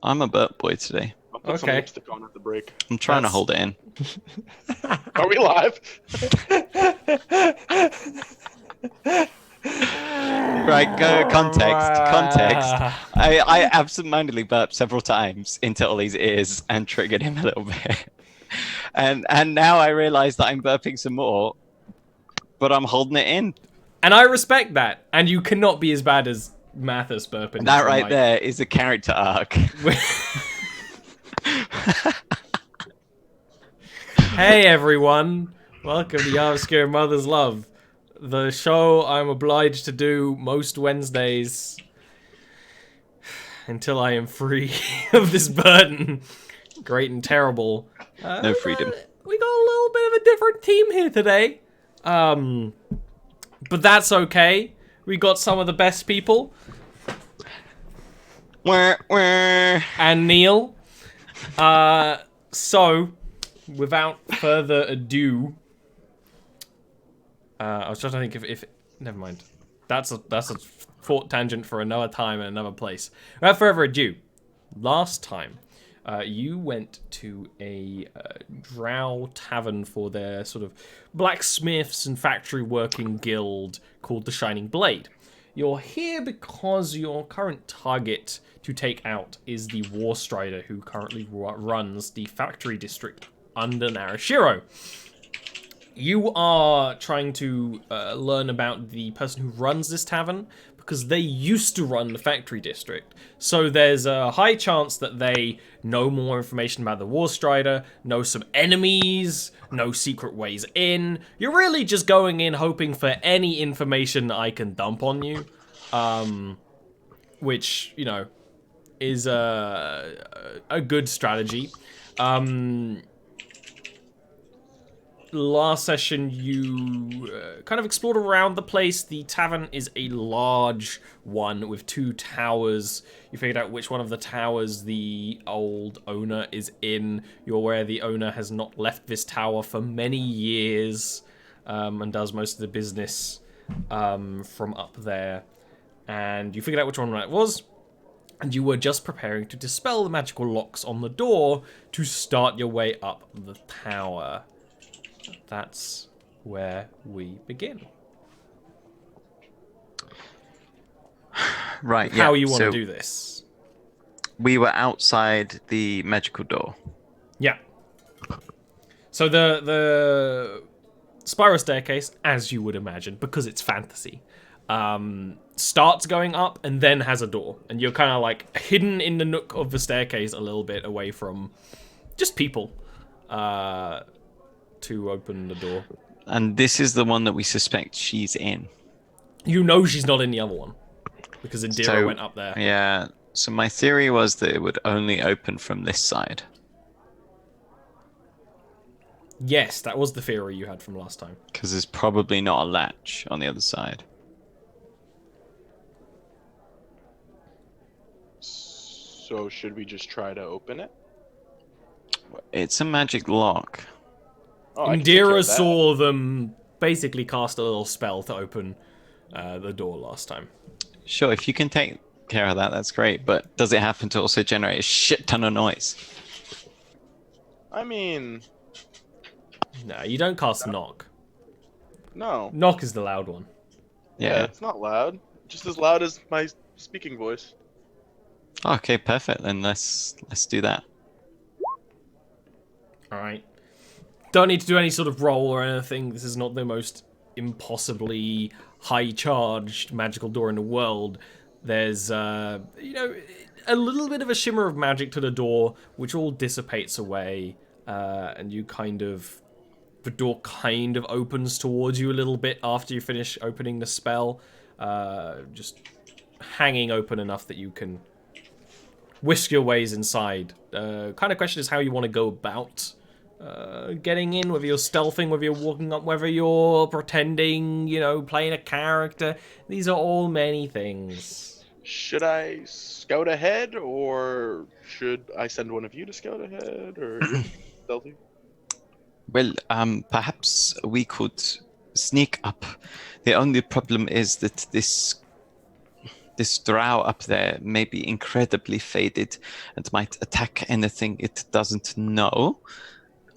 I'm a burp boy today. I'll put some Okay. lipstick on at the break. I'm trying to That's- hold it in. Are we live? Right, go context. I absentmindedly burped several times into Ollie's ears and triggered him a little bit. And now I realize that I'm burping some more, but I'm holding it in. And I respect that. And you cannot be as bad as Mathis burping. That into the right mic. there is a character arc. Hey everyone, welcome to Jarviskjir Mother's Love, the show I'm obliged to do most Wednesdays until I am free of this burden. Great and terrible. No freedom. We got a little bit of a different team here today, but that's okay. We got some of the best people, Wah. and Neil. So, without further ado, I was trying to think if never mind. That's a thought tangent for another time and another place. Without further ado, last time you went to a drow tavern for their sort of blacksmiths and factory working guild called the Shining Blade. You're here because your current target to take out is the War Strider who currently runs the factory district under Narashiro. You are trying to learn about the person who runs this tavern because they used to run the factory district. So there's a high chance that they know more information about the War Strider, know some enemies, know secret ways in. You're really just going in hoping for any information I can dump on you, which, you know, is a good strategy. Last session, you kind of explored around the place. The tavern is a large one with two towers. You figured out which one of the towers the old owner is in. You're aware the owner has not left this tower for many years and does most of the business from up there. And you figured out which one that was. And you were just preparing to dispel the magical locks on the door to start your way up the tower. That's where we begin. Right, How yeah. you want to So do this? we were outside the magical door. Yeah. So the spiral staircase, as you would imagine, because it's fantasy, starts going up and then has a door. And you're kind of like hidden in the nook of the staircase a little bit away from just people to open the door. And this is the one that we suspect she's in. You know she's not in the other one because Indira So, went up there. Yeah. So my theory was that it would only open from this side. Yes, that was the theory you had from last time. Because there's probably not a latch on the other side. So should we just try to open it? It's a magic lock. Oh, I can take care Indira of that. saw them basically cast a little spell to open the door last time. Sure, if you can take care of that, that's great. But does it happen to also generate a shit ton of noise? I mean, No, you don't cast knock. no. Knock is the loud one. Yeah. It's not loud. Just as loud as my speaking voice. Okay, perfect. Then let's do that. All right. Don't need to do any sort of roll or anything. This is not the most impossibly high-charged magical door in the world. There's, you know, a little bit of a shimmer of magic to the door, which all dissipates away, and you kind of... The door kind of opens towards you a little bit after you finish opening the spell. Just hanging open enough that you can whisk your ways inside. Kind of question is how you want to go about getting in, whether you're stealthing, whether you're walking up, whether you're pretending, you know, playing a character. These are all many things. Should I scout ahead, or should I send one of you to scout ahead, or stealthy? Well, perhaps we could sneak up. The only problem is that this this drow up there may be incredibly faded and might attack anything it doesn't know.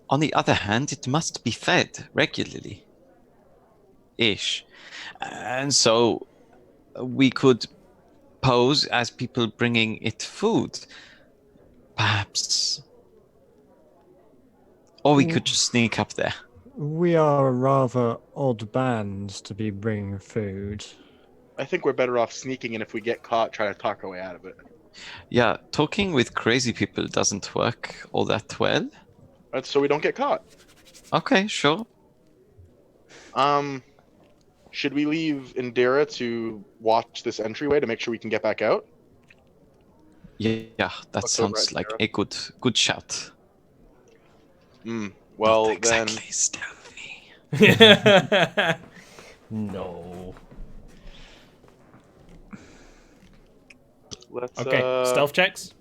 On the other hand, it must be fed regularly. Ish. And so we could pose as people bringing it food. Perhaps. Or we could just sneak up there. We are a rather odd band to be bringing food. I think we're better off sneaking, and if we get caught, try to talk our way out of it. Yeah, talking with crazy people doesn't work all that well. That's so we don't get caught. Okay, sure. Should we leave Indira to watch this entryway to make sure we can get back out? Yeah, that What's over sounds at like Indira? a good shout. Well, Not exactly stealthy. No. Let's. Okay, stealth checks.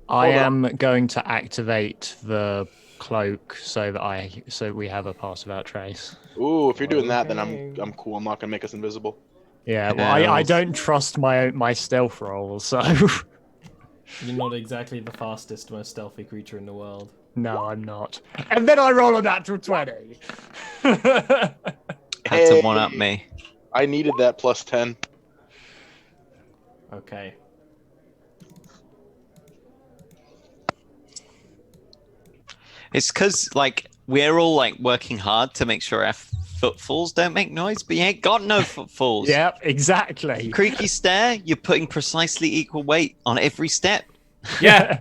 I Hold am going to activate the cloak so we have a pass without trace. Ooh, if you're doing that, then Okay. I'm cool. I'm not gonna make us invisible. Yeah, well, Hell. I don't trust my stealth roll, so You're not exactly the fastest, most stealthy creature in the world. no, I'm not. And then I roll a natural 20. Had to one up me. I needed that plus 10. Okay. It's because like we're all like working hard to make sure our footfalls don't make noise, but you ain't got no footfalls. Yep, exactly. Creaky stair, you're putting precisely equal weight on every step. Yeah,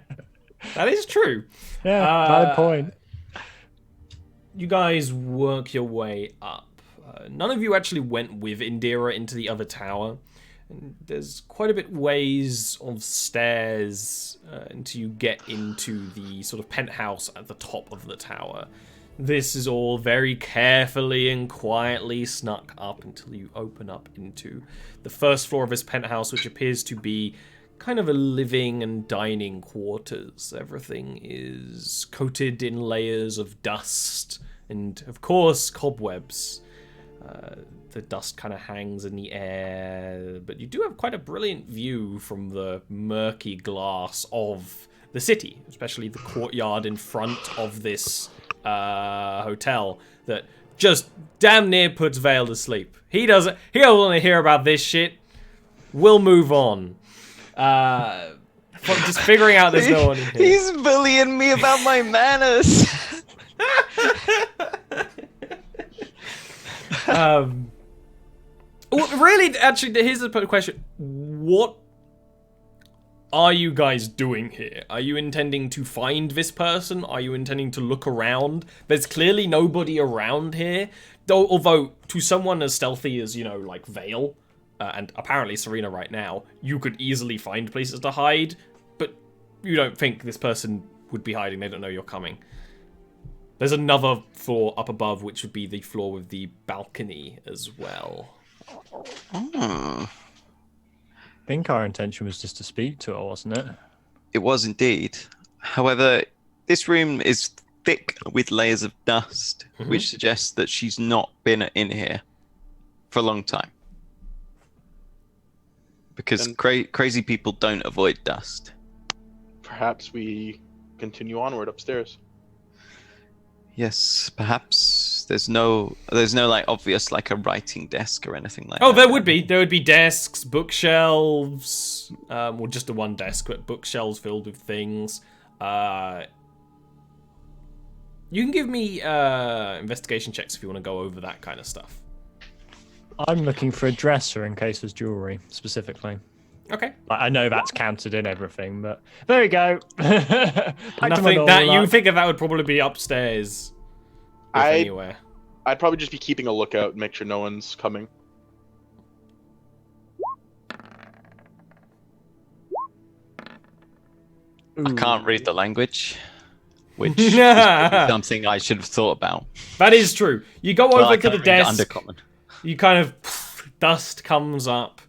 that is true. Yeah, valid point. You guys work your way up. None of you actually went with Indira into the other tower. And there's quite a bit ways of stairs until you get into the sort of penthouse at the top of the tower. This is all very carefully and quietly snuck up until you open up into the first floor of this penthouse, which appears to be kind of a living and dining quarters. Everything is coated in layers of dust and, of course, cobwebs. The dust kind of hangs in the air, but you do have quite a brilliant view from the murky glass of the city, especially the courtyard in front of this hotel that just damn near puts Vale to sleep. He don't want to hear about this shit. We'll move on. Just figuring out there's no one in here. He's bullying me about my manners. Really, actually, here's the question. What are you guys doing here? Are you intending to find this person? Are you intending to look around? There's clearly nobody around here. Although, to someone as stealthy as, like Vale, and apparently Serena right now, you could easily find places to hide, but you don't think this person would be hiding. They don't know you're coming. There's another floor up above, which would be the floor with the balcony as well. Oh, I think our intention was just to speak to her, wasn't it? it was indeed. However, this room is thick with layers of dust, which suggests that she's not been in here for a long time. Because And- crazy people don't avoid dust. Perhaps we continue onward upstairs. Yes, perhaps there's no like obvious like a writing desk or anything like that. Oh, there would be. There would be desks, bookshelves, well, just the one desk, but bookshelves filled with things. You can give me investigation checks if you want to go over that kind of stuff. I'm looking for a dresser in case there's jewellery, specifically. Okay. I know that's counted in everything, but there we go. Back to my Nothing normal that you life. think that would probably be upstairs, if anywhere. I'd probably just be keeping a lookout and make sure no one's coming. I can't read the language, which is something I should have thought about. That is true. You go Well, I over to can't the read desk. Undercommon. You kind of dust comes up.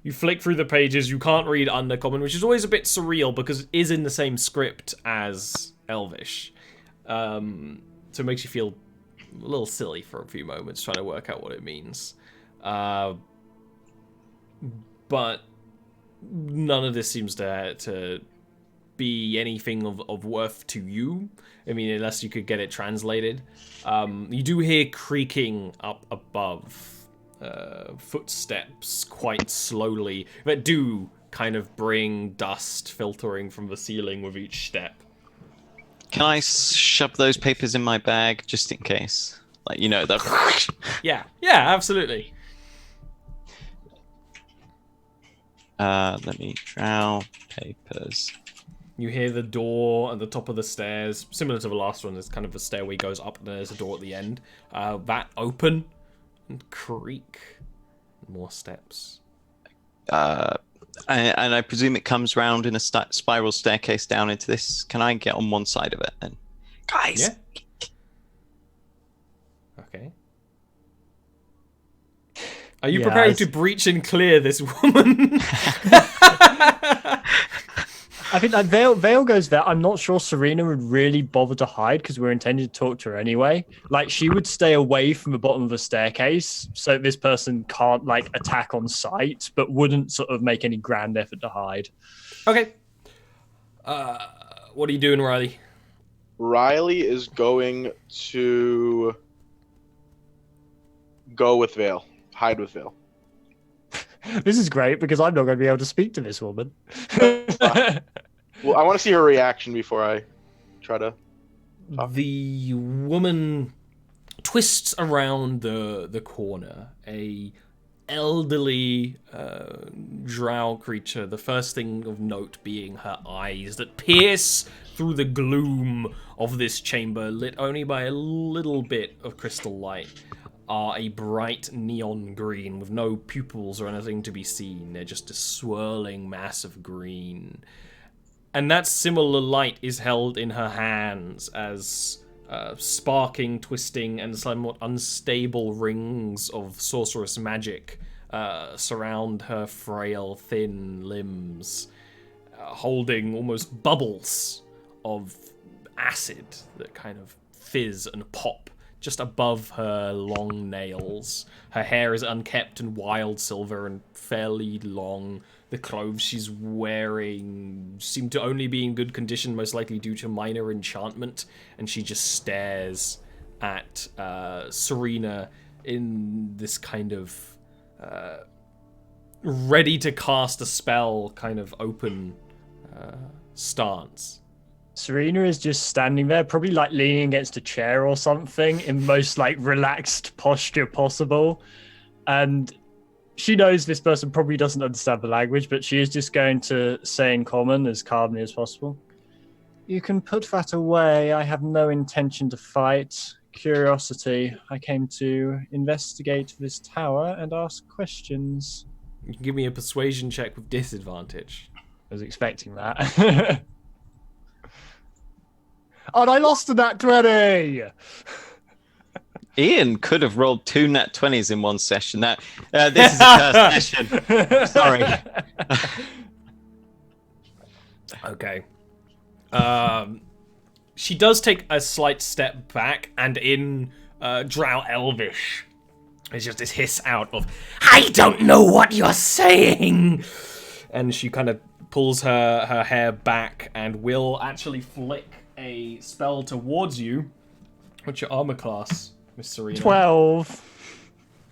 You flick through the pages. You can't read Undercommon, which is always a bit surreal because it is in the same script as Elvish. So it makes you feel a little silly for a few moments trying to work out what it means. But none of this seems to be anything of worth to you. I mean, unless you could get it translated. You do hear creaking up above, footsteps quite slowly that do kind of bring dust filtering from the ceiling with each step. Can I shove those papers in my bag just in case? Like, you know, the... Yeah, absolutely. Let me drow papers. You hear the door at the top of the stairs, similar to the last one. There's kind of a stairway goes up, and there's a door at the end. That open and creak. More steps. And I presume it comes round in a spiral staircase down into this. Can I get on one side of it then? Guys! Yeah. Okay. Are you preparing to breach and clear this woman? I think that Vale goes there. I'm not sure Serena would really bother to hide because we're intending to talk to her anyway. Like, she would stay away from the bottom of the staircase so this person can't, like, attack on sight, but wouldn't sort of make any grand effort to hide. Okay. What are you doing, Riley? Riley is going to go with Vale. Hide with Vale. This is great because I'm not going to be able to speak to this woman. Well, I want to see her reaction before I try to talk. The woman twists around the corner. A elderly drow creature. The first thing of note being her eyes that pierce through the gloom of this chamber, lit only by a little bit of crystal light, are a bright neon green with no pupils or anything to be seen. They're just a swirling mass of green. And that similar light is held in her hands as sparking, twisting, and somewhat unstable rings of sorcerous magic surround her frail, thin limbs, holding almost bubbles of acid that kind of fizz and pop just above her long nails. Her hair is unkempt and wild silver and fairly long. The clothes she's wearing seem to only be in good condition, most likely due to minor enchantment, and she just stares at Serena in this kind of ready to cast a spell kind of open stance. Serena is just standing there, probably like leaning against a chair or something in most like relaxed posture possible. And she knows this person probably doesn't understand the language, but she is just going to say in common as calmly as possible. You can put that away. I have no intention to fight. Curiosity. I came to investigate this tower and ask questions. You can give me a persuasion check with disadvantage. I was expecting that. Oh, and I lost to that 20! Ian could have rolled 2 nat 20s in one session. Now, this is a cursed session. Sorry. Okay. She does take a slight step back, and in Drow Elvish, there's just this hiss out of, I don't know what you're saying! And she kind of pulls her hair back and will actually flick a spell towards you. What's your armor class, Miss Serena? 12.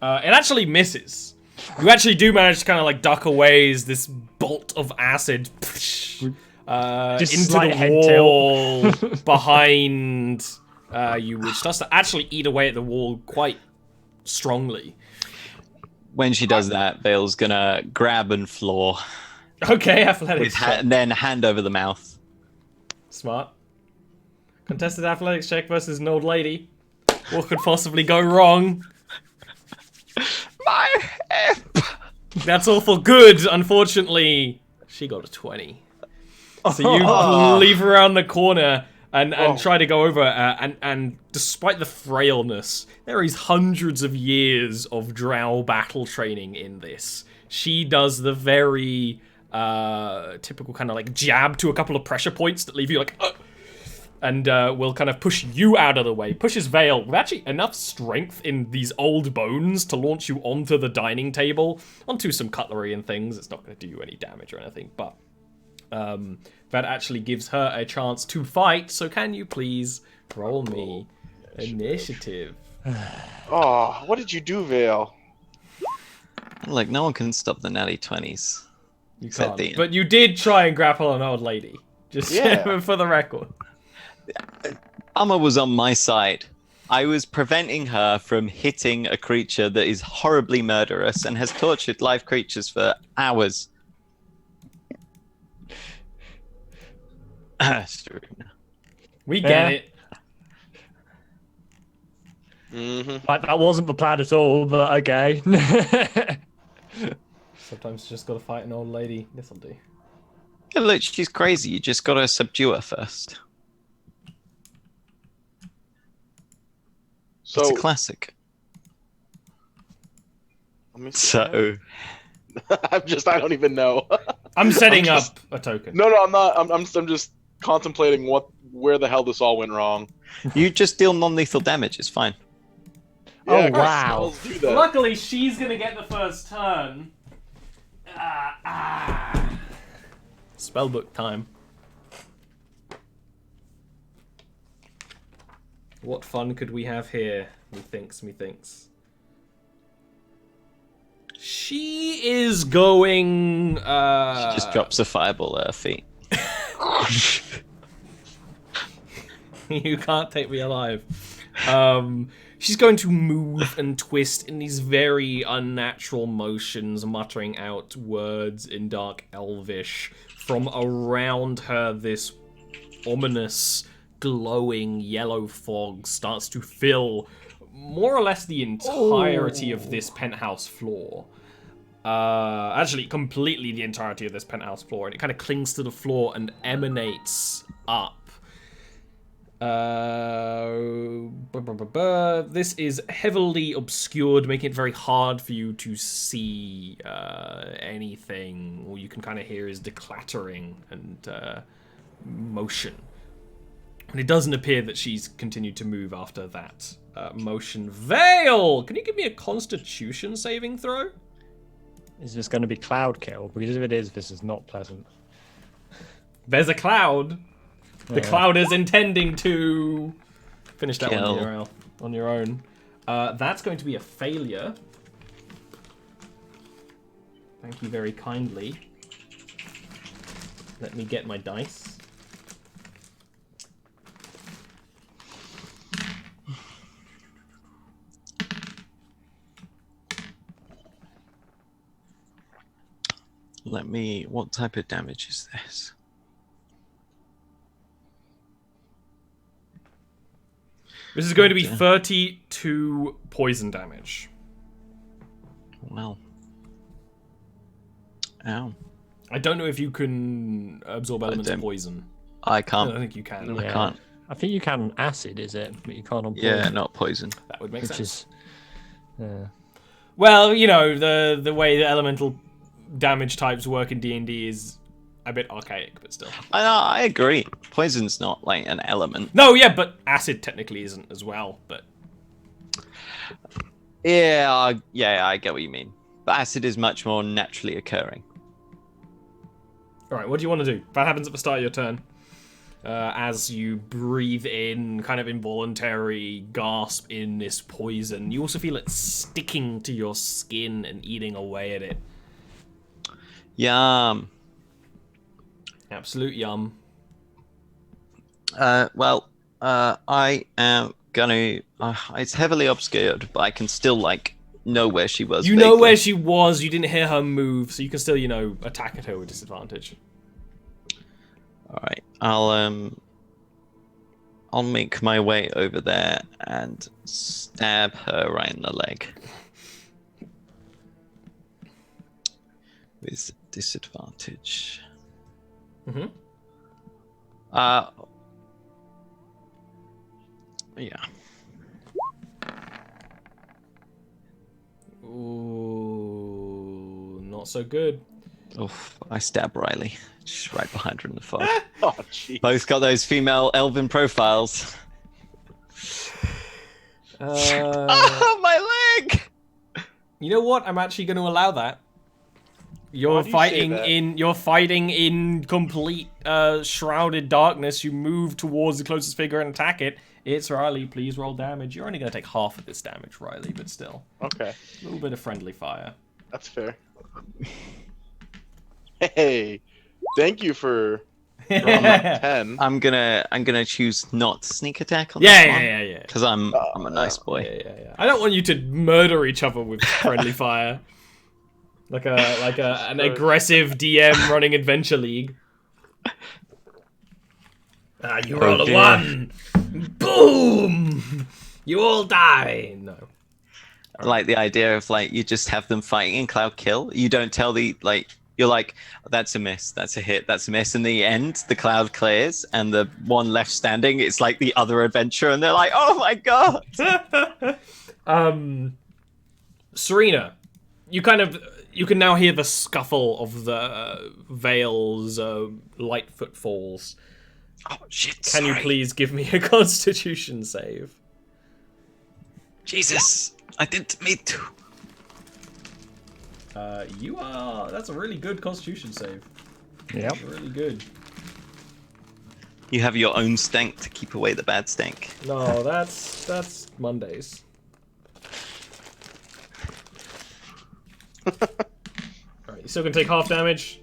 It actually misses. You actually do manage to kind of like duck away as this bolt of acid into the wall behind you, which starts to actually eat away at the wall quite strongly. When she does that, Vale's gonna grab and floor. Okay, athletics. And then hand over the mouth. Smart. Contested athletics check versus an old lady. What could possibly go wrong? My hip! That's all for good. Unfortunately, she got a 20. So you leave around the corner and try to go over, and despite the frailness, there is hundreds of years of drow battle training in this. She does the very typical kind of like jab to a couple of pressure points that leave you like, and will kind of push you out of the way. Pushes Vale with actually enough strength in these old bones to launch you onto the dining table, onto some cutlery and things. It's not going to do you any damage or anything, but that actually gives her a chance to fight. So can you please roll me initiative? Oh, what did you do, Vale? Like, no one can stop the natty 20s. You Except can't. Ian. But you did try and grapple an old lady. Just Yeah. for the record. Amma was on my side. I was preventing her from hitting a creature that is horribly murderous and has tortured live creatures for hours. We get Yeah. it. Mm-hmm. Like, that wasn't the plan at all, but okay. Sometimes you just gotta fight an old lady. This'll do. Yeah, look, she's crazy. You just gotta subdue her first. So It's a classic. let me see. So, I don't even know. I'm setting I'm just- up a token. No, I'm not. I'm just contemplating where the hell this all went wrong. you just deal non-lethal damage. It's fine. Oh, Yeah, 'cause wow. spells do that. Luckily, she's gonna get the first turn. Spellbook time. What fun could we have here? Methinks. She is going. She just drops a fireball at her feet. You can't take me alive. She's going to move and twist in these very unnatural motions, muttering out words in Dark Elvish. From around her, this ominous, glowing yellow fog starts to fill more or less the entirety of this penthouse floor. Actually, completely the entirety of this penthouse floor, and it kind of clings to the floor and emanates up. This is heavily obscured, making it very hard for you to see anything. All you can kind of hear is declattering and motion. And it doesn't appear that she's continued to move after that motion. Vale! Can you give me a Constitution saving throw? Is this going to be cloud kill? Because if it is, this is not pleasant. There's a cloud. The cloud is intending to finish that Kill. one on your own. That's going to be a failure. Thank you very kindly. Let me get my dice. What type of damage is this? This is going to be 32 poison damage. Well. Ow. I don't know if you can absorb elements of don't. poison. I I don't can't. think you can. I can't. I think you can on acid, is it? But you can't on Yeah, poison, not poison. That would make which sense. is... Well, you know, the way the elemental damage types work in D&D is a bit archaic, but still. I agree. Poison's not like an element. No, yeah, but acid technically isn't as well, but... Yeah, I get what you mean. But acid is much more naturally occurring. Alright, what do you want to do? That happens at the start of your turn. As you breathe in, kind of involuntary gasp in this poison. You also feel it sticking to your skin and eating away at it. Yum. Absolute yum. I am gonna. It's heavily obscured, but I can still know where she was. You know vaguely. where she was, you didn't hear her move, so you can still, attack at her with disadvantage. All right, I'll make my way over there and stab her right in the leg with disadvantage. Mm-hmm. Yeah. Ooh, not so good. Oof, I stab Riley. Just right behind her in the fog. Oh, jeez. Both got those female elven profiles. Oh, my leg! You know what? I'm actually going to allow that. You're do you say fighting that? in complete shrouded darkness. You move towards the closest figure and attack it. It's Riley. Please roll damage. You're only going to take half of this damage, Riley, but still. Okay, A little bit of friendly fire. that's fair. Hey, thank you for drawing that 10. I'm gonna choose not sneak attack on Yeah, this one. yeah. Because I'm a nice boy. Yeah. I don't want you to murder each other with friendly fire. Like an aggressive DM running Adventure League. You roll a dear. 1. Boom! You all die. No. I like the idea of like you just have them fighting in cloud kill. You don't tell the like you're like that's a miss, that's a hit, that's a miss. In the end, the cloud clears and the one left standing, it's like the other adventurer, and they're like, oh my god. Serena, you can now hear the scuffle of the Veil's light footfalls. Oh shit! Can you please give me a Constitution save? Jesus, I didn't mean to. That's a really good Constitution save. Yep. Really good. You have your own stank to keep away the bad stank. No, that's Mondays. Alright, you're still gonna take half damage.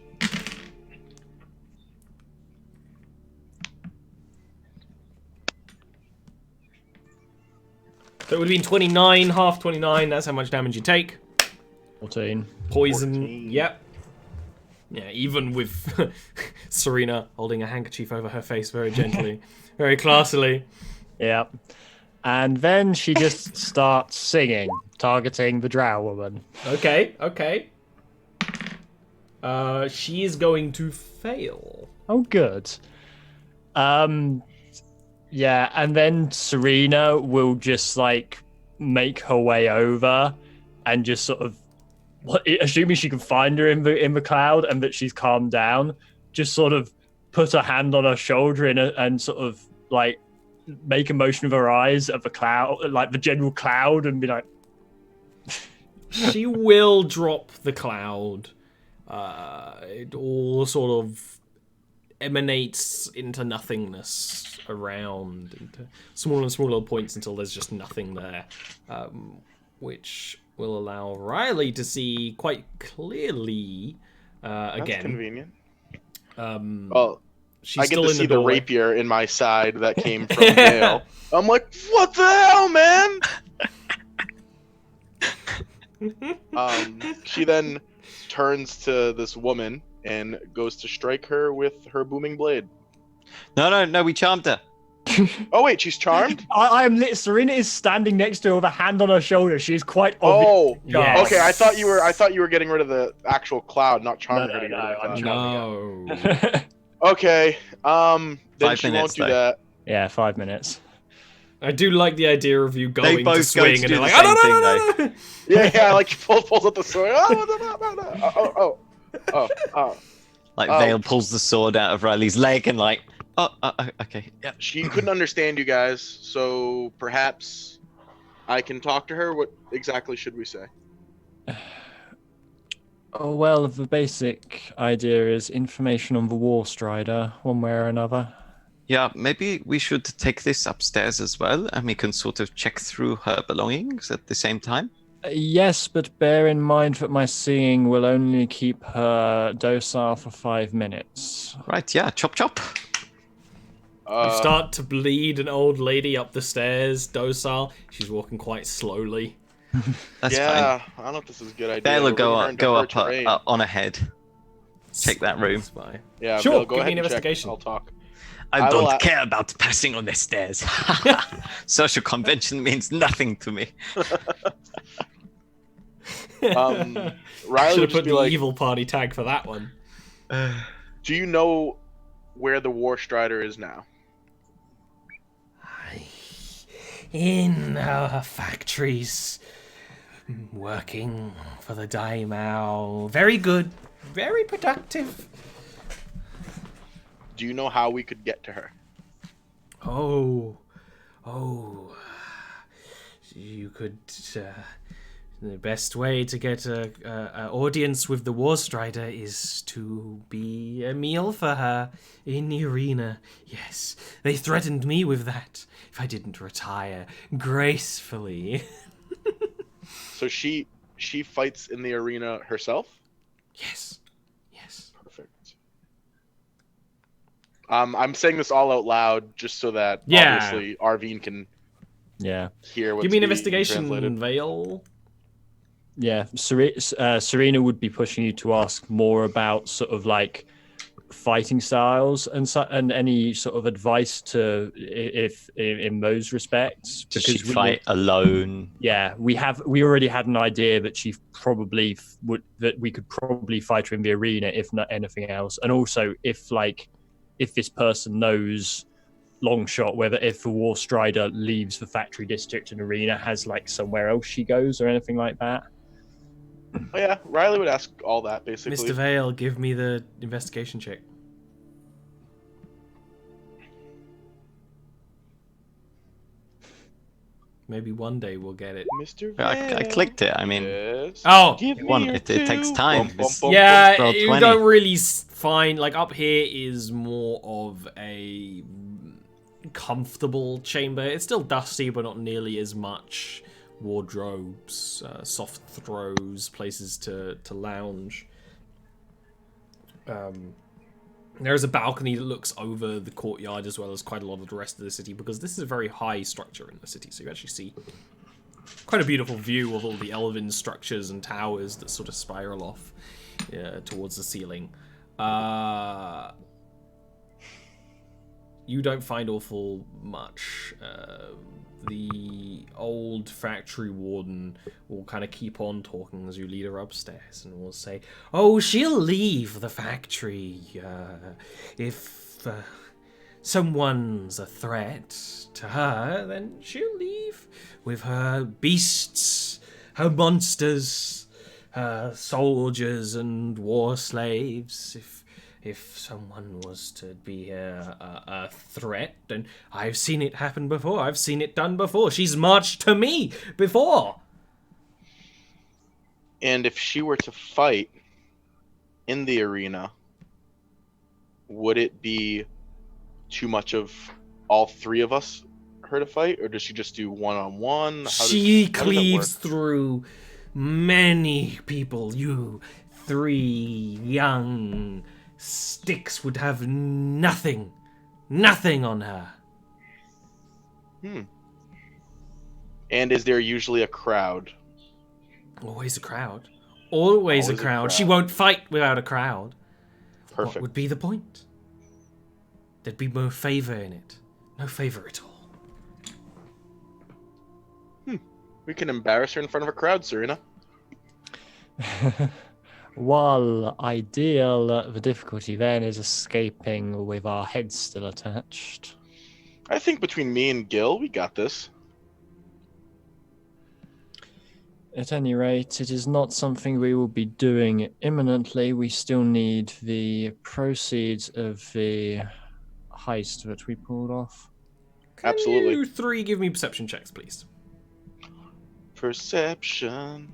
So it would have been 29, half 29, that's how much damage you take. 14. Poison, 14. yep. Yeah, even with Serena holding a handkerchief over her face very gently, very classily. Yep. And then she just starts singing, targeting the drow woman. Okay. She is going to fail. Oh, good. Yeah, and then Serena will just like make her way over and just sort of, assuming she can find her in the cloud and that she's calmed down, just sort of put her hand on her shoulder and sort of like make a motion with her eyes at the cloud, like the general cloud, and be like, She will drop the cloud. It all sort of emanates into nothingness around, into smaller and smaller points until there's just nothing there, which will allow Riley to see quite clearly That's again. convenient. Well, she's I get still to in see the the doorway. rapier in my side that came from Dale. I'm like, what the hell, man? She then turns to this woman and goes to strike her with her booming blade. No, we charmed her. Oh wait, she's charmed? I am lit. Serena is standing next to her with a hand on her shoulder. She's quite obvious. Oh, Yes. okay. I thought you were getting rid of the actual cloud, not charming her. to get rid of I'm the charming cloud. No. Okay. Then 5 she minutes, won't do though. that. Yeah, 5 minutes. I do like the idea of you going to both go swing to and do they're the like, oh, same no, thing, no. Yeah, like she pulls up the sword. Oh. Like Oh. Vale pulls the sword out of Riley's leg and like, okay, yeah. She couldn't understand you guys, so perhaps I can talk to her. What exactly should we say? Oh, well, the basic idea is information on the War Strider, one way or another. Yeah, maybe we should take this upstairs as well, and we can sort of check through her belongings at the same time. Yes, but bear in mind that my seeing will only keep her docile for 5 minutes. Right, yeah, chop chop. You start to bleed an old lady up the stairs, docile. She's walking quite slowly. That's yeah, fine. I don't know if this is a good idea. Vale will We're gonna run go into her up terrain. on ahead. Check that room. That's fine. Yeah, Sure, Vale, go give me ahead an and check. investigation. I'll talk. I I will don't a- care about passing on the stairs. Social convention means nothing to me. Riley Should would have just put be the like, evil party tag for that one. "Do you know where the War Strider is now?" In our factories, working for the daimyo. Very good, very productive. Do you know how we could get to her? Oh, you could. The best way to get a audience with the War Strider is to be a meal for her in the arena. Yes, they threatened me with that if I didn't retire gracefully. So she fights in the arena herself? Yes. Perfect. I'm saying this all out loud just so that Yeah. obviously Arvine can hear what's Give me an being investigation, translated. Vale. Yeah, Serena would be pushing you to ask more about sort of like fighting styles and any sort of advice to if in those respects. Does she fight alone? Yeah, we already had an idea that she probably that we could probably fight her in the arena if not anything else, and also if this person knows long shot whether if the War Strider leaves the factory district and arena has like somewhere else she goes or anything like that. Oh yeah, Riley would ask all that basically. Mr. Vale, give me the investigation check. Maybe one day we'll get it. Mr. I clicked it. I mean, Yes. Oh! Give it takes time. Yeah, Roll you 20. don't really find, like, up here is more of a comfortable chamber. It's still dusty, but not nearly as much. Wardrobes, soft throws, places to lounge. There's a balcony that looks over the courtyard as well as quite a lot of the rest of the city, because this is a very high structure in the city, so you actually see quite a beautiful view of all the elven structures and towers that sort of spiral off towards the ceiling. You don't find awful much. The old factory warden will kind of keep on talking as you lead her upstairs and will say, "Oh, she'll leave the factory if someone's a threat to her, then she'll leave with her beasts, her monsters, her soldiers and war slaves. If someone was to be a threat, and I've seen it happen before. I've seen it done before. She's marched to me before." And if she were to fight in the arena, would it be too much of all three of us her to fight, or does she just do one-on-one? She cleaves through many people. You three young sticks would have nothing on her. And is there usually a crowd? Always a crowd. Always a crowd. She won't fight without a crowd. Perfect. What would be the point? There'd be no favor in it. No favor at all. We can embarrass her in front of a crowd, Serena. While ideal, the difficulty then is escaping with our heads still attached. I think between me and Gil, we got this. At any rate, it is not something we will be doing imminently. We still need the proceeds of the heist that we pulled off. Absolutely. You three give me perception checks, please. Perception.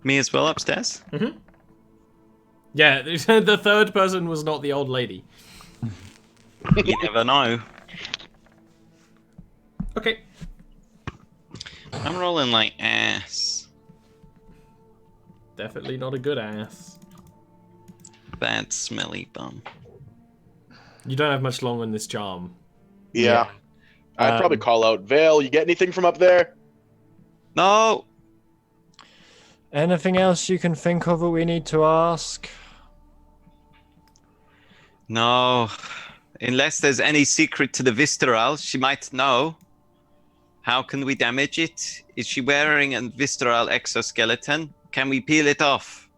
Me as well upstairs? Mm-hmm. Yeah, the third person was not the old lady. You never know. Okay. I'm rolling like ass. Definitely not a good ass. Bad smelly bum. You don't have much long on this charm. Yeah. I'd probably call out, Vale, you get anything from up there? No! Anything else you can think of that we need to ask? No. Unless there's any secret to the visceral, she might know. How can we damage it? Is she wearing a visceral exoskeleton? Can we peel it off?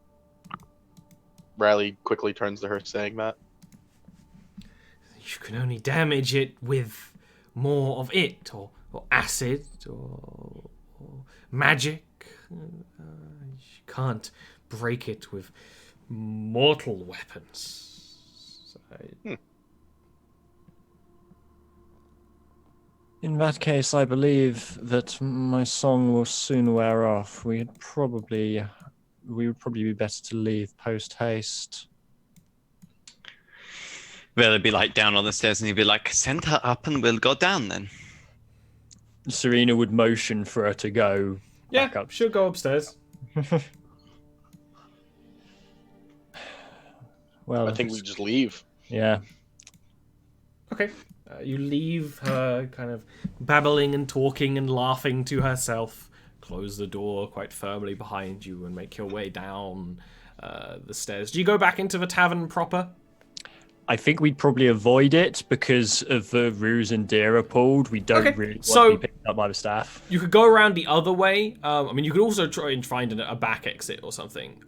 Riley quickly turns to her saying that. You can only damage it with more of it, or acid, or magic. You can't break it with mortal weapons. So, In that case, I believe that my song will soon wear off. We would probably be better to leave post haste. Well, it'd be like down on the stairs, and he'd be like, "Send her up, and we'll go down then." Serena would motion for her to go back yeah, up. she'll go upstairs. Well, I think we just leave. yeah. Okay. You leave her kind of babbling and talking and laughing to herself. Close the door quite firmly behind you and make your way down the stairs. Do you go back into the tavern proper? I think we'd probably avoid it because of the ruse Indira pulled. We don't really want so- to be picked up by the staff. You could go around the other way. I mean, you could also try and find a back exit or something.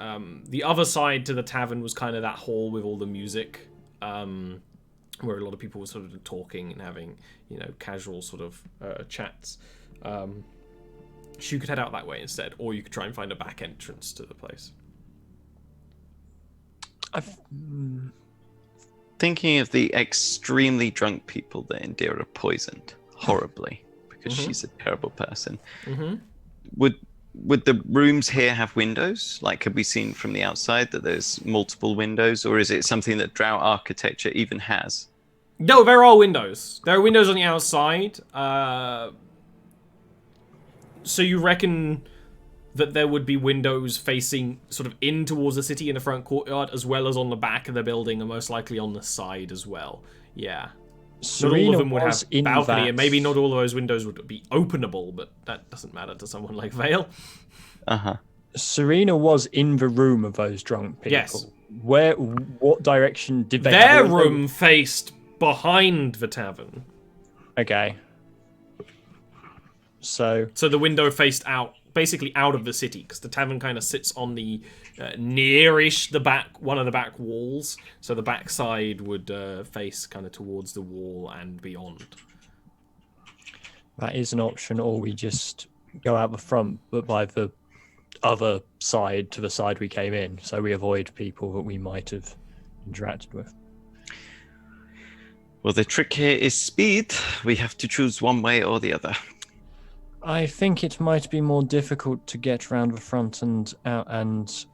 The other side to the tavern was kind of that hall with all the music, where a lot of people were sort of talking and having, casual sort of chats. So you could head out that way instead, or you could try and find a back entrance to the place. Thinking of the extremely drunk people that Indira poisoned horribly because she's a terrible person. Would the rooms here have windows? Like, have we seen from the outside that there's multiple windows, or is it something that Drow architecture even has? No, there are windows. There are windows on the outside. So you reckon that there would be windows facing sort of in towards the city in the front courtyard, as well as on the back of the building, and most likely on the side as well. Yeah. Not all of them would have balcony, and maybe not all of those windows would be openable, but that doesn't matter to someone like Vale. Serena was in the room of those drunk people. Yes. What direction did they Their have? room faced behind the tavern. Okay. So the window faced out, basically out of the city, because the tavern kind of sits on the nearish the back, one of the back walls. So the back side would face kind of towards the wall and beyond. that is an option, or we just go out the front, but by the other side to the side we came in, so we avoid people that we might have interacted with. Well, the trick here is speed. We have to choose one way or the other. I think it might be more difficult to get round the front and out, and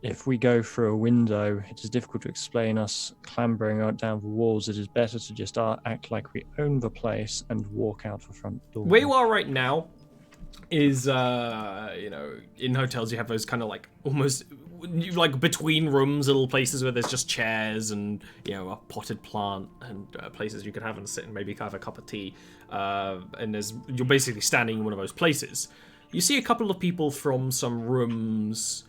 if we go through a window, it is difficult to explain us clambering out down the walls. It is better to just act like we own the place and walk out the front door. Where you are right now is, in hotels you have those kind of like almost like between rooms, little places where there's just chairs and a potted plant and places you could have and sit and maybe have a cup of tea. And you're basically standing in one of those places. You see a couple of people from some rooms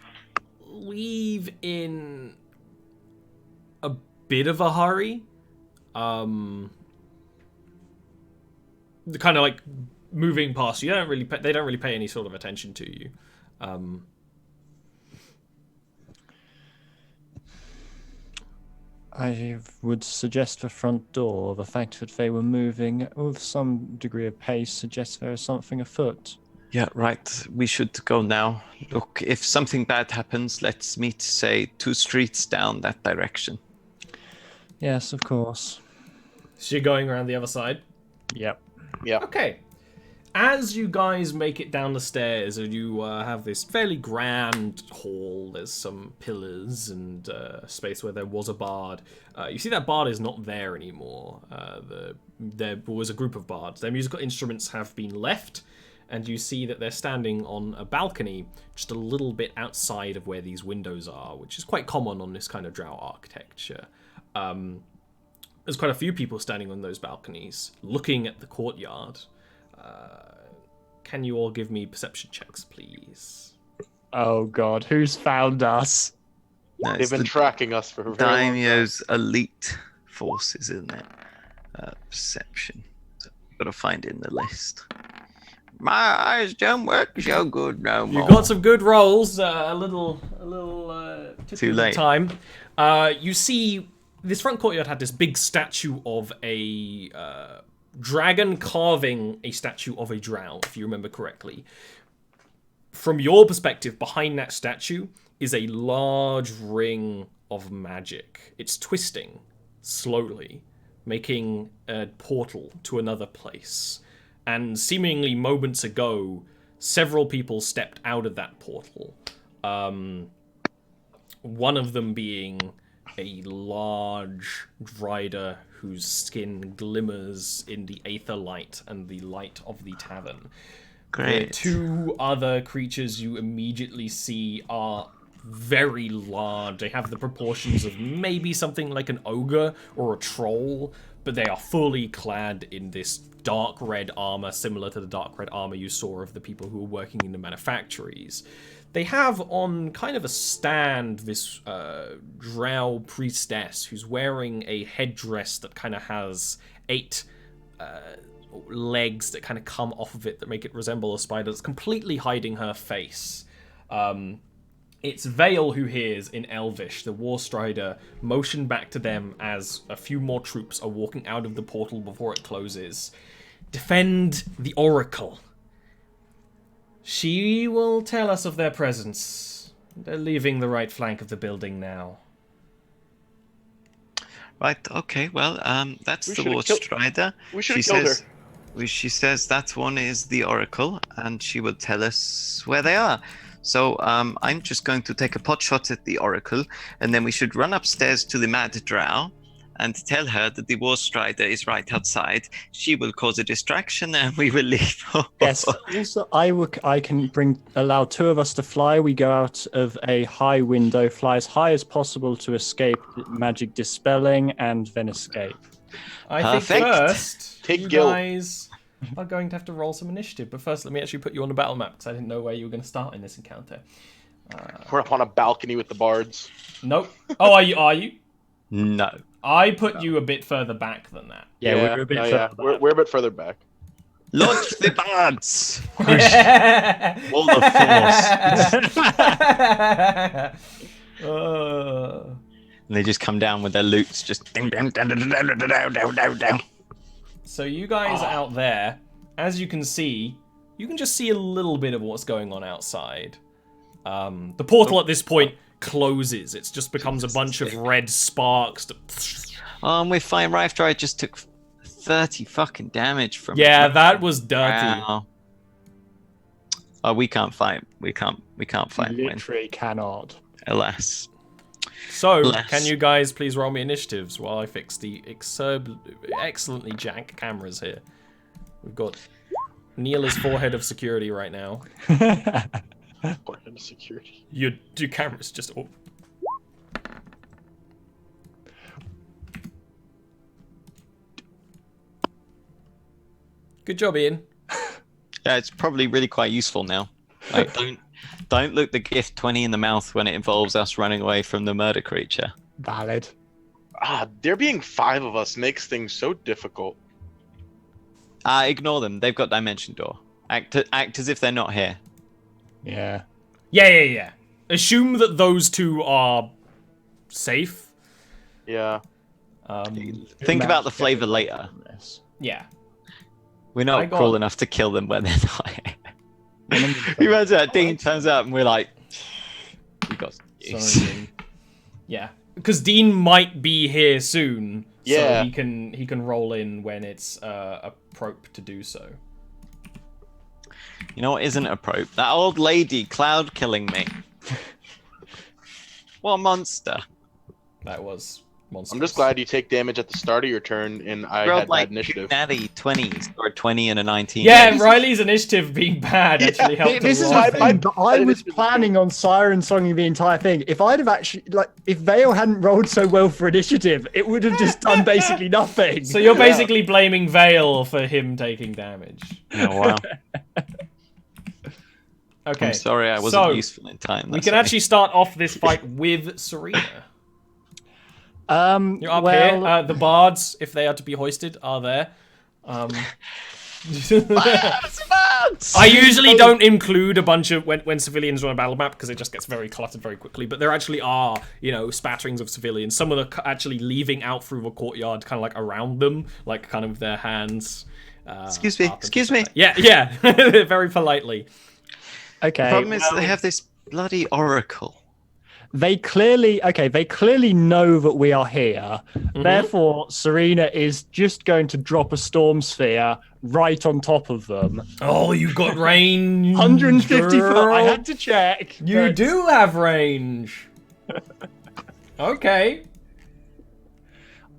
leave in a bit of a hurry. They're kind of like moving past you. They don't really pay any sort of attention to you. I would suggest the front door. The fact that they were moving with some degree of pace suggests there is something afoot. Yeah, right. We should go now. Look, if something bad happens, let's meet, say, 2 streets down that direction. Yes, of course. So you're going around the other side? Yep. Yeah. Okay. As you guys make it down the stairs, and you have this fairly grand hall, there's some pillars and space where there was a bard. You see that bard is not there anymore. There was a group of bards. Their musical instruments have been left, and you see that they're standing on a balcony just a little bit outside of where these windows are, which is quite common on this kind of drow architecture. There's quite a few people standing on those balconies, looking at the courtyard. Can you all give me perception checks, please? Oh god, who's found us? No, They've it's been the tracking us for a very long time. Daimyo's elite forces, isn't it? Perception. So I've got to find it in the list. My eyes don't work so good no more. You got some good rolls. A little took Too you late. time. You see, this front courtyard had this big statue of a dragon carving a statue of a drow, if you remember correctly. From your perspective, behind that statue is a large ring of magic. It's twisting slowly, making a portal to another place. And seemingly moments ago, several people stepped out of that portal. One of them being a large rider whose skin glimmers in the aether light and the light of the tavern. Great. The two other creatures you immediately see are very large. They have the proportions of maybe something like an ogre or a troll, but they are fully clad in this dark red armor, similar to the dark red armor you saw of the people who were working in the manufactories. They have on kind of a stand this drow priestess who's wearing a headdress that kind of has 8 legs that kind of come off of it that make it resemble a spider that's completely hiding her face. It's Vale who hears in Elvish, the War Strider, motion back to them as a few more troops are walking out of the portal before it closes. Defend the Oracle. She will tell us of their presence. They're leaving the right flank of the building now. Right, okay, well, that's We the should've War killed- Strider. We should have killed her. She says that one is the Oracle, and she will tell us where they are. So I'm just going to take a pot shot at the Oracle, and then we should run upstairs to the Mad Drow and tell her that the War Strider is right outside. She will cause a distraction, and we will leave. Yes. Also, I can allow 2 of us to fly. We go out of a high window, fly as high as possible to escape magic dispelling, and then escape. I Perfect. think first, Take you Gil. guys are going to have to roll some initiative. But first, let me actually put you on the battle map, because I didn't know where you were going to start in this encounter. We're up on a balcony with the bards. Nope. Oh, are you? No. I put you a bit further back than that. Yeah, we're a bit further back. We're a bit further back. Launch the bards! All the force. And they just come down with their loots, just ding, ding, ding, ding, ding, ding, ding, ding, ding. So you guys out there, as you can see, you can just see a little bit of what's going on outside. The portal at this point closes. It just becomes a bunch of red sparks. Oh, and we're fine right after I just took 30 fucking damage from Yeah, it. that was dirty. Wow. Oh, we can't fight. We can't fight and win. Literally cannot. Alas. So, Bless. can you guys please roll me initiatives while I fix the excellently jank cameras here? We've got Neil is forehead of security right now. Forehead of security. Your cameras just... Oh. Good job, Ian. Yeah, it's probably really quite useful now. Like, don't look the gift 20 in the mouth when it involves us running away from the murder creature. Valid. There being 5 of us makes things so difficult. Ignore them. They've got Dimension Door. Act as if they're not here. Yeah. Yeah. Assume that those two are safe. Yeah. Think about the flavor later. Yeah. We're not cruel enough to kill them when they're not here. You imagine that Dean turns up and we're like, we got Sorry, yeah, because Dean might be here soon. Yeah. So he can roll in when it's appropriate to do so. You know what isn't appropriate? That old lady cloud killing me. What a monster. That was monstrous. I'm just glad you take damage at the start of your turn, and I Rolled had like bad initiative. 2 natty 20s, or a 20 and a 19. Yeah, Riley's initiative being bad actually helped. This a is lot. the thing, but I was planning on siren songing the entire thing. If I'd have actually, if Vale hadn't rolled so well for initiative, it would have just done basically nothing. So you're basically blaming Vale for him taking damage. Oh, wow. Okay. I'm sorry I wasn't so useful in time. We can actually start off this fight with Serena. You're up here. The bards, if they are to be hoisted, are there. I usually don't include a bunch of when civilians are on a battle map because it just gets very cluttered very quickly. But there actually are, spatterings of civilians. Some of them are actually leaving out through the courtyard, kind of like around them, like kind of with their hands. Excuse me. Yeah, very politely. Okay. The problem is they have this bloody oracle. They clearly know that we are here. Therefore, Serena is just going to drop a storm sphere right on top of them. Oh, you got range. 150 foot. I girl. had to check. You but- do have range. Okay.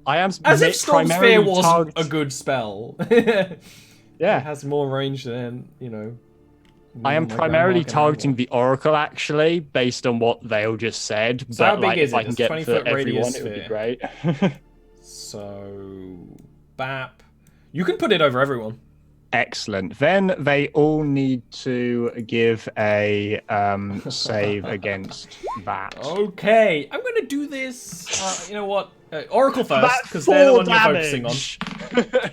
I am As if Storm Sphere primarily wasn't target- a good spell. It Yeah, has more range than, I am my primarily grandma can targeting handle. the Oracle actually, based on what Thale just said. So how but big like, is if I it? can It's get 20 for foot everyone, radius it would be sphere. great. So, Bap. You can put it over everyone. Excellent. Then they all need to give a save against that. Okay, I'm gonna do this. You know what? Oracle first, That because they're the 4 one you're focusing on. damage.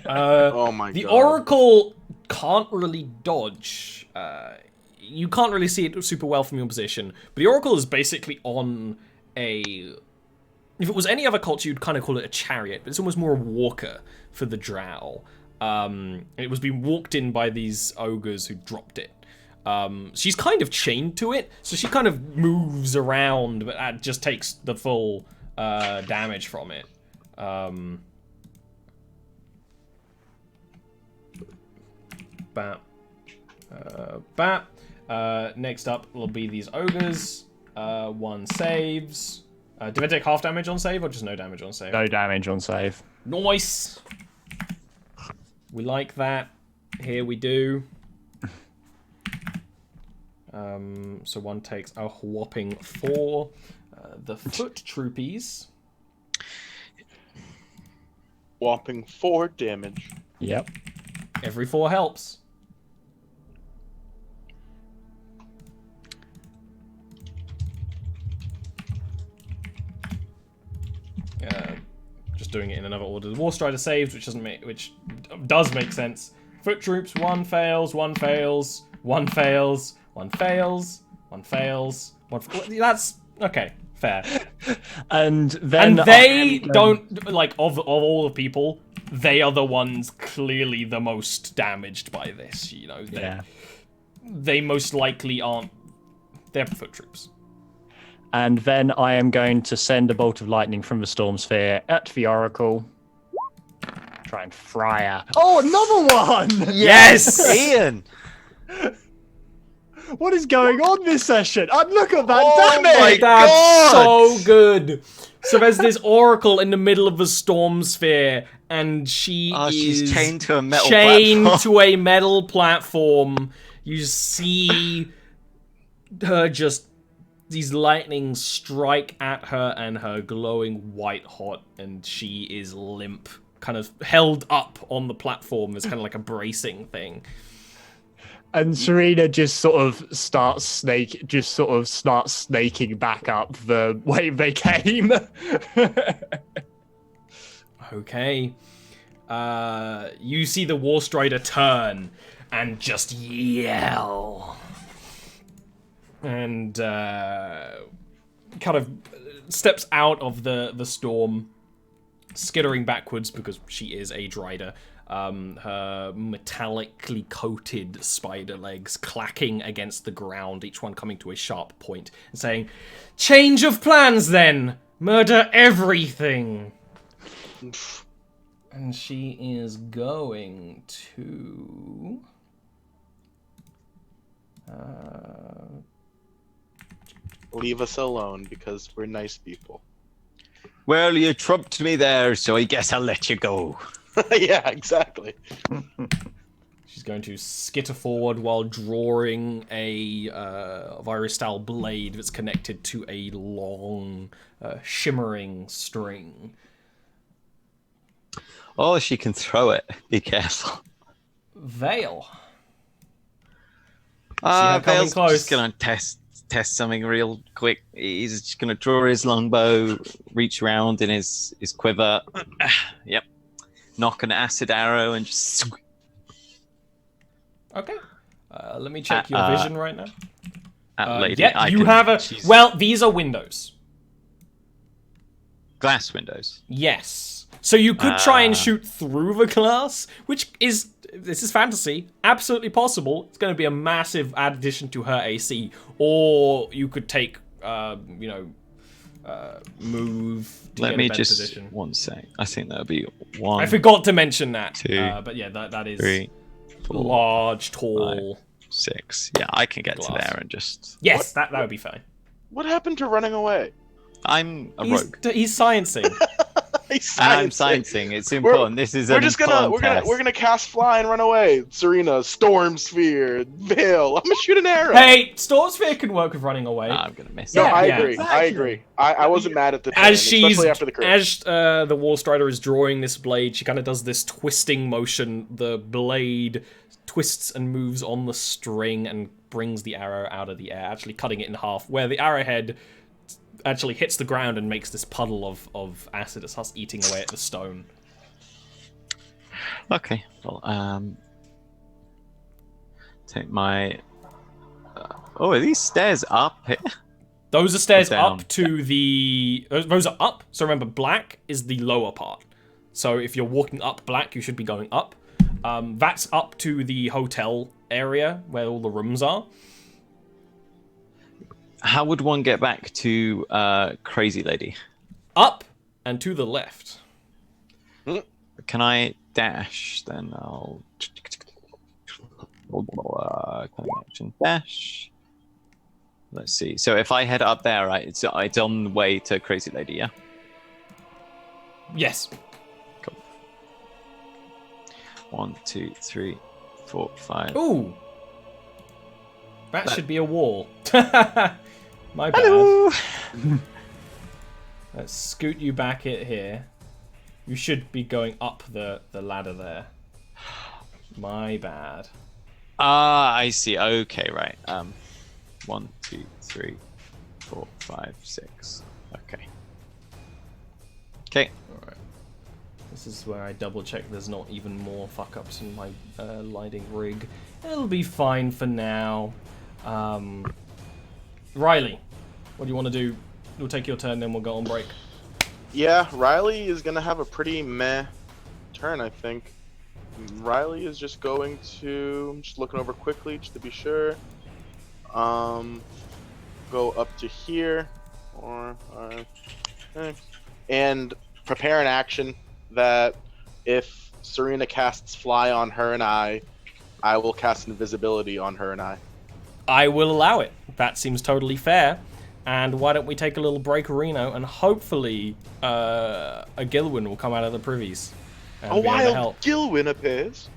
Oh my The god. Oracle can't really dodge. You can't really see it super well from your position. But the Oracle is basically on a... If it was any other culture, you'd kind of call it a chariot, but it's almost more a walker for the drow. It was being walked in by these ogres who dropped it. She's kind of chained to it, so she kind of moves around, but that just takes the full damage from it. Bap. Bap. Next up will be these ogres. One saves. Do I take half damage on save or just no damage on save? No damage on save. Nice. We like that. Here we do. So one takes a whopping 4. The foot troopies. Whopping 4 damage. Yep. Every 4 helps. Just doing it in another order. The War Strider saves, which does make sense. Foot troops, 1 fails, 1 fails, 1 fails, 1 fails, 1 fails, 1. That's okay, fair. And then And they don't of all the people, they are the ones clearly the most damaged by this. They most likely aren't. They're foot troops. And then I am going to send a bolt of lightning from the storm sphere at the Oracle. Try and fry her. Oh, another one! Yes, Ian! What is going on this session? Look at that Oh damage! my That's God! so good. So there's this oracle in the middle of the storm sphere, and she is She's chained to a metal chained platform. to a metal platform. You see her just these lightnings strike at her, and her glowing white hot, and she is limp, kind of held up on the platform as kind of like a bracing thing. And Serena just sort of starts snaking back up the way they came. Okay. You see the War Strider turn and just yell. And kind of steps out of the storm, skittering backwards because she is a Drider. Her metallically coated spider legs clacking against the ground, each one coming to a sharp point, and saying, "Change of plans then! Murder everything!" And she is going to... Leave us alone because we're nice people. Well, you trumped me there, so I guess I'll let you go. Yeah, exactly. She's going to skitter forward while drawing a virus-style blade that's connected to a long, shimmering string. Oh, she can throw it. Be careful. Veil. her coming Vale's close. just gonna test something real quick. He's just gonna draw his longbow, reach around in his quiver. Yep. Knock an acid arrow and just... Okay. Let me check your vision right now. lady. Yeah, you can- have a... she's- Well, these are windows. glass windows. Yes. So you could try and shoot through the glass, which is... This is fantasy. Absolutely possible. It's going to be a massive addition to her AC. Or you could take, move to Let get me a better just position. 1 sec. I think that'll be 1, I forgot to mention that. 2, but yeah, that is 3, 4, large, tall. 6. Yeah, I can get to Glass. there and just. Yes, that would be fine. What happened to running away? I'm a rogue. He's sciencing. He's And I'm sciencing. sciencing. It's important. This is We're an just gonna we're gonna cast fly and run away. Serena, storm sphere, veil. I'm gonna shoot an arrow. Hey, Storm Sphere can work with running away. I'm gonna miss. No, Yeah, I yeah. agree. I Exactly. agree. I wasn't mad at the turn, As she's especially after the crit. as the Wall Strider is drawing this blade, she kind of does this twisting motion. The blade twists and moves on the string and brings the arrow out of the air, actually cutting it in half. Where the arrowhead actually hits the ground and makes this puddle of acid. It starts eating away at the stone. Okay. Well, take my. Oh, are these stairs up here? Those are stairs Down. up to the. Those are up. So remember, black is the lower part. So if you're walking up black, you should be going up. That's up to the hotel area where all the rooms are. How would one get back to Crazy Lady? Up and to the left. Can I dash? Then I'll. Cutting action dash. Let's see. So if I head up there, right, it's on the way to Crazy Lady, yeah? Yes. Cool. 1, 2, 3, 4, 5. Ooh. That should be a wall. My bad. Hello. Let's scoot you back it here. You should be going up the ladder there. My bad. Ah, I see. Okay, right. 1, 2, 3, 4, 5, 6. Okay. Okay. Alright. This is where I double check there's not even more fuck ups in my lighting rig. It'll be fine for now. Riley, what do you want to do? We'll take your turn, then we'll go on break. Yeah, Riley is gonna have a pretty meh turn, I think. Riley is just going to. I'm just looking over quickly just to be sure. Go up to here, 4, 5, 6, and prepare an action that if Serena casts fly on her and I will cast invisibility on her and I. I will allow it. That seems totally fair. And why don't we take a little break, Reno, and hopefully a Gilwyn will come out of the privies and A be able to wild help. Gilwyn appears.